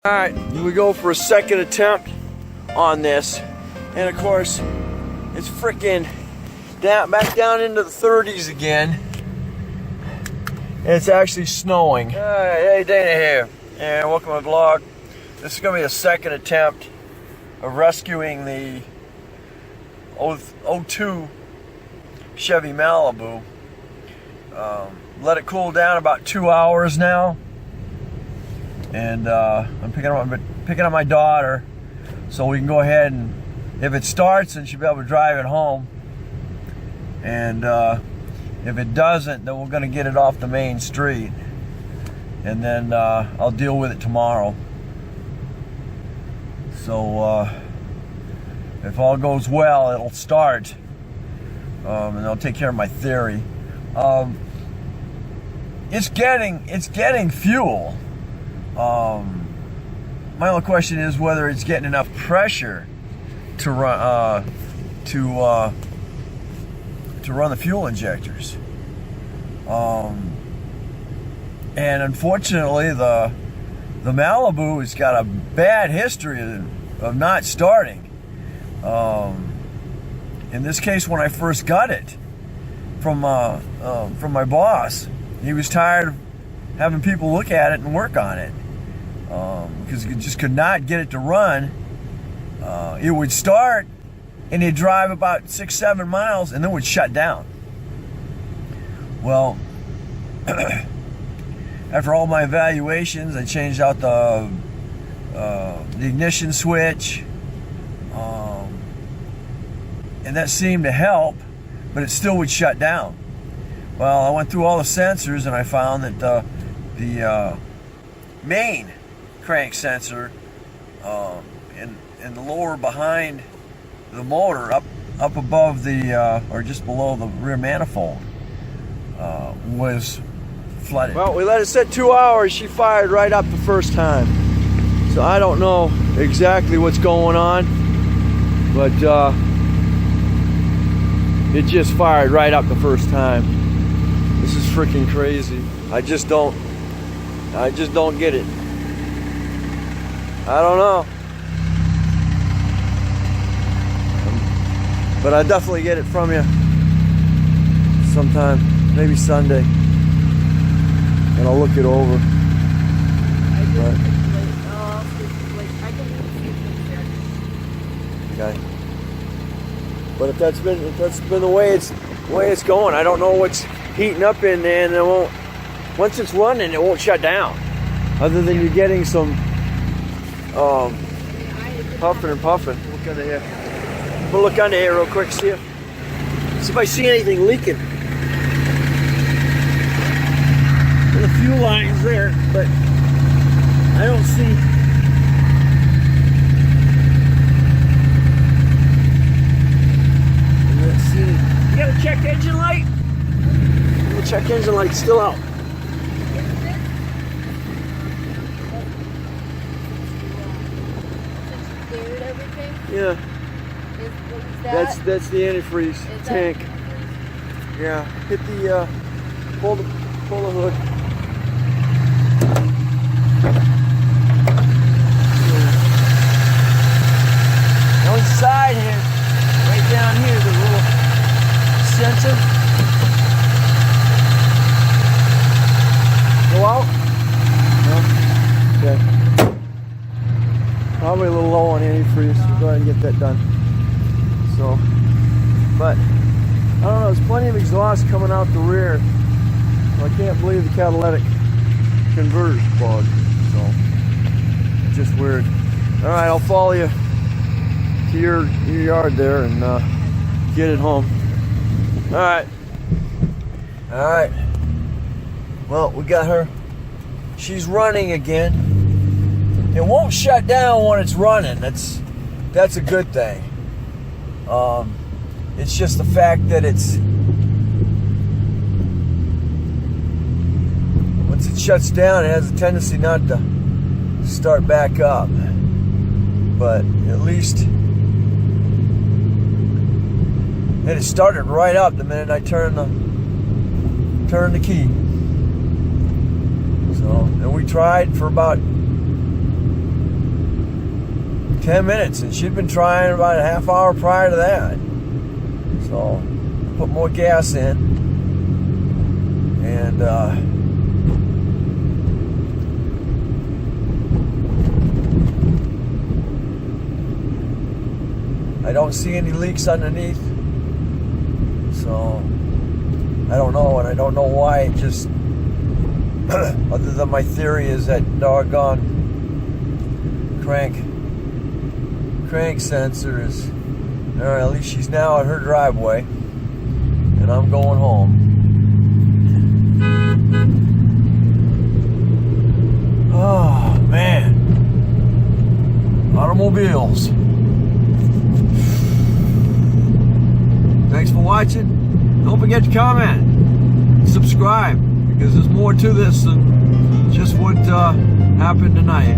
Alright, we go for a second attempt on this. And of course, it's freaking back down into the 30s again. And it's actually snowing. Alright, hey, Dana here. And welcome to my vlog. This is going to be a second attempt of rescuing the 02 Chevy Malibu. Let it cool down about 2 hours now. And I'm picking up my daughter, so we can go ahead and, if it starts, then she'll be able to drive it home. And if it doesn't, then we're going to get it off the main street, and then I'll deal with it tomorrow. So if all goes well, it'll start, and I'll take care of my theory. It's getting fuel. My only question is whether it's getting enough pressure to run the fuel injectors. And unfortunately, the Malibu has got a bad history of not starting. In this case, when I first got it from my boss, he was tired of having people look at it and work on it, because he just could not get it to run. It would start and he'd drive about 6-7 miles and then would shut down. Well, after all my evaluations, I changed out the ignition switch, and that seemed to help, but it still would shut down. Well, I went through all the sensors and I found that the main crank sensor in the lower behind the motor, up above the or just below the rear manifold, was flooded. Well, we let it sit 2 hours. She fired right up the first time, so I don't know exactly what's going on, but it just fired right up the first time. This is freaking crazy. I just don't get it. I don't know. But I'll definitely get it from you sometime, maybe Sunday, and I'll look it over. Okay. But if that's been the way it's going, I don't know what's heating up in there, and it won't. Once it's running, it won't shut down. Other than you're getting some puffing and puffing. Look under here. We'll look under here real quick, see if I see anything leaking. There's a few lines there, but I don't see. Let's see. You got a check engine light? The check engine light's still out. Yeah. That's the antifreeze tank. Yeah. Hit the pull the hood. Now inside here, right down here, the little sensor. Go out? No? Okay. Probably a little low on antifreeze. Go ahead and get that done. So, but I don't know, there's plenty of exhaust coming out the rear. I can't believe the catalytic converter's clogged. So, it's just weird. Alright, I'll follow you to your yard there and get it home. Alright. Alright. Well, we got her. She's running again. It won't shut down when it's running. That's a good thing. It's just the fact that once it shuts down, it has a tendency not to start back up. But at least it started right up the minute I turned the key. So, and we tried for about 10 minutes, and she'd been trying about a half hour prior to that. So put more gas in, and I don't see any leaks underneath, so I don't know, and I don't know why. It just other than my theory is that doggone crank sensor is. All right, at least she's now at her driveway, and I'm going home. Oh man, automobiles. Thanks for watching. Don't forget to comment, subscribe, because there's more to this than just what happened tonight.